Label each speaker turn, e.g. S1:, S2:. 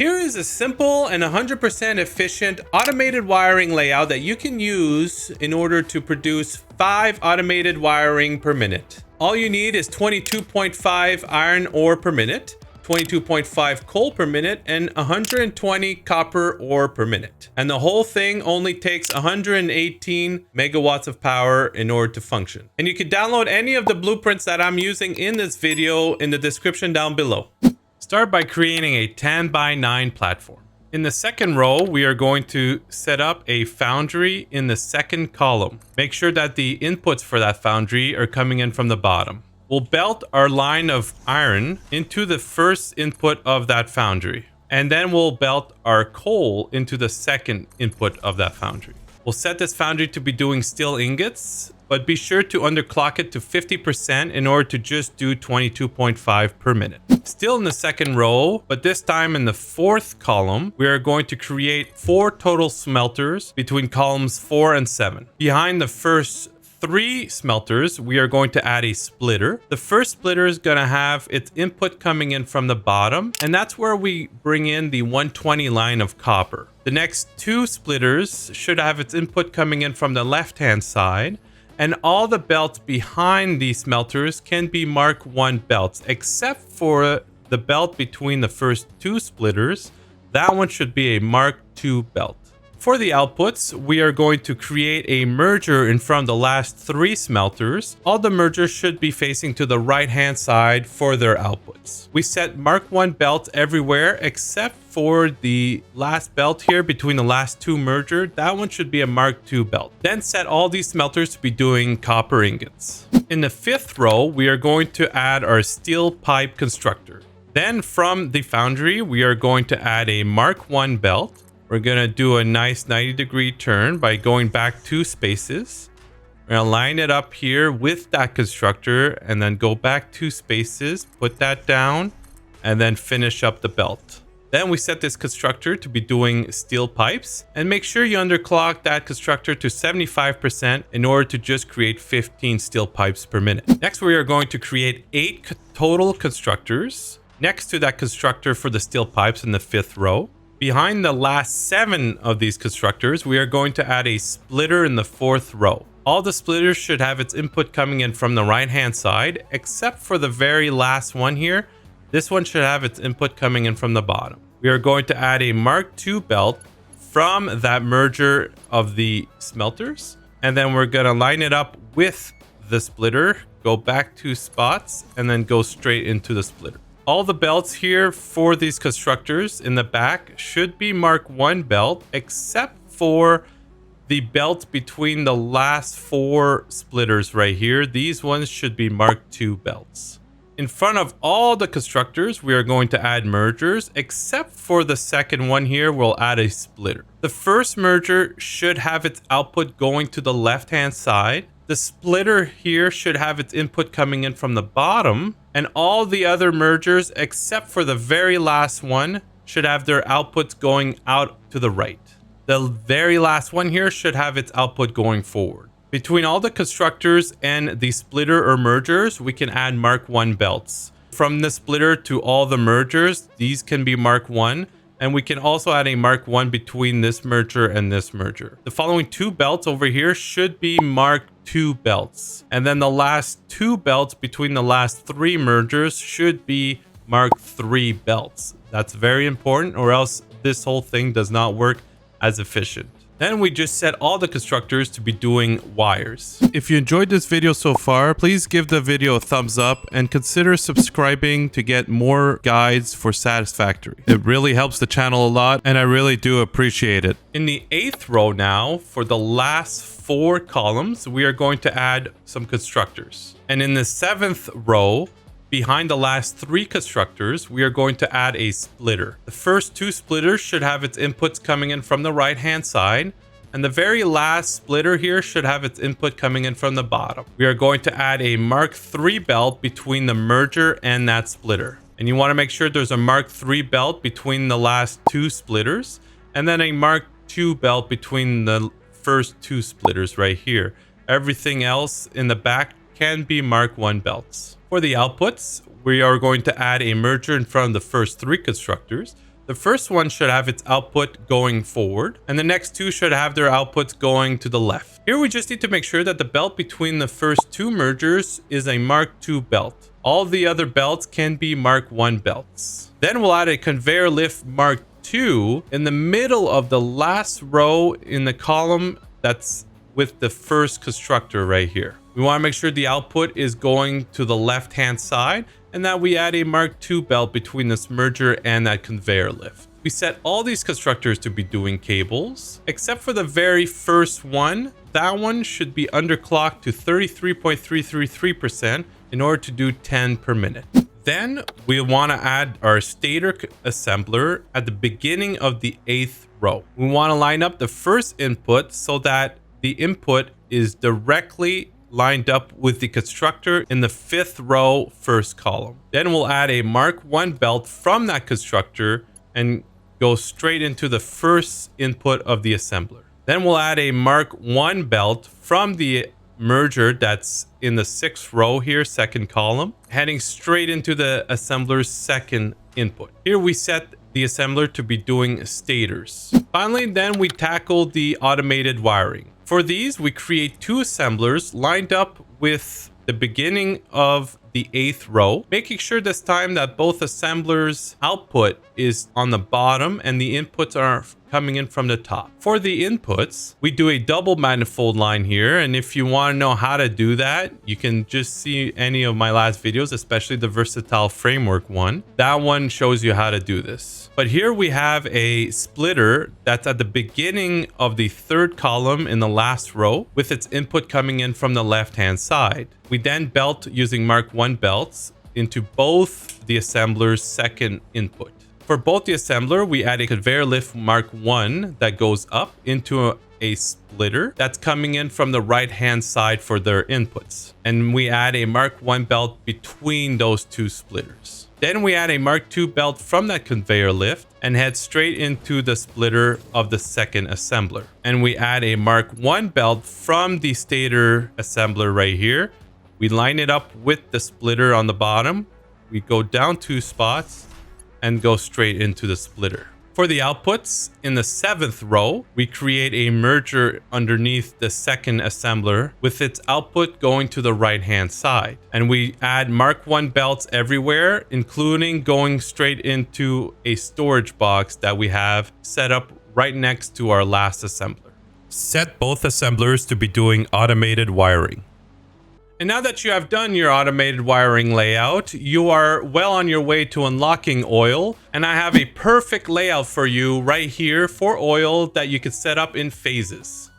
S1: Here is a simple and 100% efficient automated wiring layout that you can use in order to produce 5 automated wiring per minute. All you need is 22.5 iron ore per minute, 22.5 coal per minute, and 120 copper ore per minute. And the whole thing only takes 118 megawatts of power in order to function. And you can download any of the blueprints that I'm using in this video in the description down below. Start by creating a 10 by 9 platform. In the second row, we are going to set up a foundry in the second column. Make sure that the inputs for that foundry are coming in from the bottom. We'll belt our line of iron into the first input of that foundry. And then we'll belt our coal into the second input of that foundry. We'll set this foundry to be doing steel ingots, but be sure to underclock it to 50% in order to just do 22.5 per minute. Still in the second row, but this time in the fourth column, we are going to create 4 total smelters between columns 4 and 7. Behind the first 3 smelters, we are going to add a splitter. The first splitter is going to have its input coming in from the bottom, and that's where we bring in the 120 line of copper. The next 2 splitters should have its input coming in from the left-hand side, and all the belts behind these smelters can be Mark 1 belts, except for the belt between the first 2 splitters. That one should be a Mark 2 belt. For the outputs, we are going to create a merger in front of the last 3 smelters. All the mergers should be facing to the right-hand side for their outputs. We set Mark 1 belts everywhere except for the last belt here between the last 2 mergers. That one should be a Mark 2 belt. Then set all these smelters to be doing copper ingots. In the 5th row, we are going to add our steel pipe constructor. Then from the foundry, we are going to add a Mark 1 belt. We're going to do a nice 90-degree turn by going back 2 spaces. We're going to line it up here with that constructor and then go back 2 spaces, put that down, and then finish up the belt. Then we set this constructor to be doing steel pipes, and make sure you underclock that constructor to 75% in order to just create 15 steel pipes per minute. Next, we are going to create 8 total constructors next to that constructor for the steel pipes in the 5th row. Behind the last 7 of these constructors, we are going to add a splitter in the 4th row. All the splitters should have its input coming in from the right-hand side, except for the very last one here. This one should have its input coming in from the bottom. We are going to add a Mark II belt from that merger of the smelters. And then we're going to line it up with the splitter, go back 2 spots, and then go straight into the splitter. All the belts here for these constructors in the back should be Mark 1 belt, except for the belt between the last 4 splitters right here. These ones should be Mark 2 belts. In front of all the constructors, we are going to add mergers, except for the second one here, we'll add a splitter. The first merger should have its output going to the left-hand side. The splitter here should have its input coming in from the bottom, and all the other mergers, except for the very last one, should have their outputs going out to the right. The very last one here should have its output going forward. Between all the constructors and the splitter or mergers, we can add Mark 1 belts. From the splitter to all the mergers, these can be Mark 1. And we can also add a Mark 1 between this merger and this merger. The following 2 belts over here should be Mark 2 belts. And then the last 2 belts between the last 3 mergers should be Mark 3 belts. That's very important, or else this whole thing does not work as efficient. Then we just set all the constructors to be doing wires. If you enjoyed this video so far, please give the video a thumbs up and consider subscribing to get more guides for Satisfactory. It really helps the channel a lot, and I really do appreciate it. In the 8th row now, for the last 4 columns, we are going to add some constructors. And in the 7th row, behind the last 3 constructors, we are going to add a splitter. The first 2 splitters should have its inputs coming in from the right-hand side, and the very last splitter here should have its input coming in from the bottom. We are going to add a Mark III belt between the merger and that splitter. And you want to make sure there's a Mark III belt between the last 2 splitters, and then a Mark II belt between the first 2 splitters right here. Everything else in the back can be Mark I belts. For the outputs, we are going to add a merger in front of the first 3 constructors. The first one should have its output going forward, and the next two should have their outputs going to the left. Here we just need to make sure that the belt between the first two mergers is a Mark II belt. All the other belts can be Mark I belts. Then we'll add a conveyor lift Mark II in the middle of the last row in the column that's with the first constructor right here. We want to make sure the output is going to the left hand side and that we add a Mark II belt between this merger and that conveyor lift. We set all these constructors to be doing cables, except for the very first one. That one should be underclocked to 33.333% in order to do 10 per minute. Then we want to add our stator assembler at the beginning of the 8th row. We want to line up the first input so that the input is directly lined up with the constructor in the 5th row, first column. Then we'll add a Mark I belt from that constructor and go straight into the first input of the assembler. Then we'll add a Mark I belt from the merger that's in the 6th row here, second column, heading straight into the assembler's second input. Here we set the assembler to be doing stators. Finally, then we tackle the automated wiring. For these, we create two assemblers lined up with the beginning of the 8th row, making sure this time that both assemblers' output is on the bottom and the inputs are coming in from the top. For the inputs, we do a double manifold line here, and if you want to know how to do that, you can just see any of my last videos, especially the versatile framework one. That one shows you how to do this. But here we have a splitter that's at the beginning of the 3rd column in the last row with its input coming in from the left hand side. We then belt using Mark I belts into both the assembler's second input. For both the assembler, we add a conveyor lift Mark I that goes up into a splitter that's coming in from the right hand side for their inputs. And we add a Mark I belt between those two splitters. Then we add a Mark II belt from that conveyor lift and head straight into the splitter of the second assembler. And we add a Mark I belt from the stator assembler right here. We line it up with the splitter on the bottom. We go down 2 spots and go straight into the splitter. For the outputs, in the 7th row, we create a merger underneath the second assembler with its output going to the right hand side. And we add Mark I belts everywhere, including going straight into a storage box that we have set up right next to our last assembler. Set both assemblers to be doing automated wiring. And now that you have done your automated wiring layout, you are well on your way to unlocking oil. And I have a perfect layout for you right here for oil that you can set up in phases.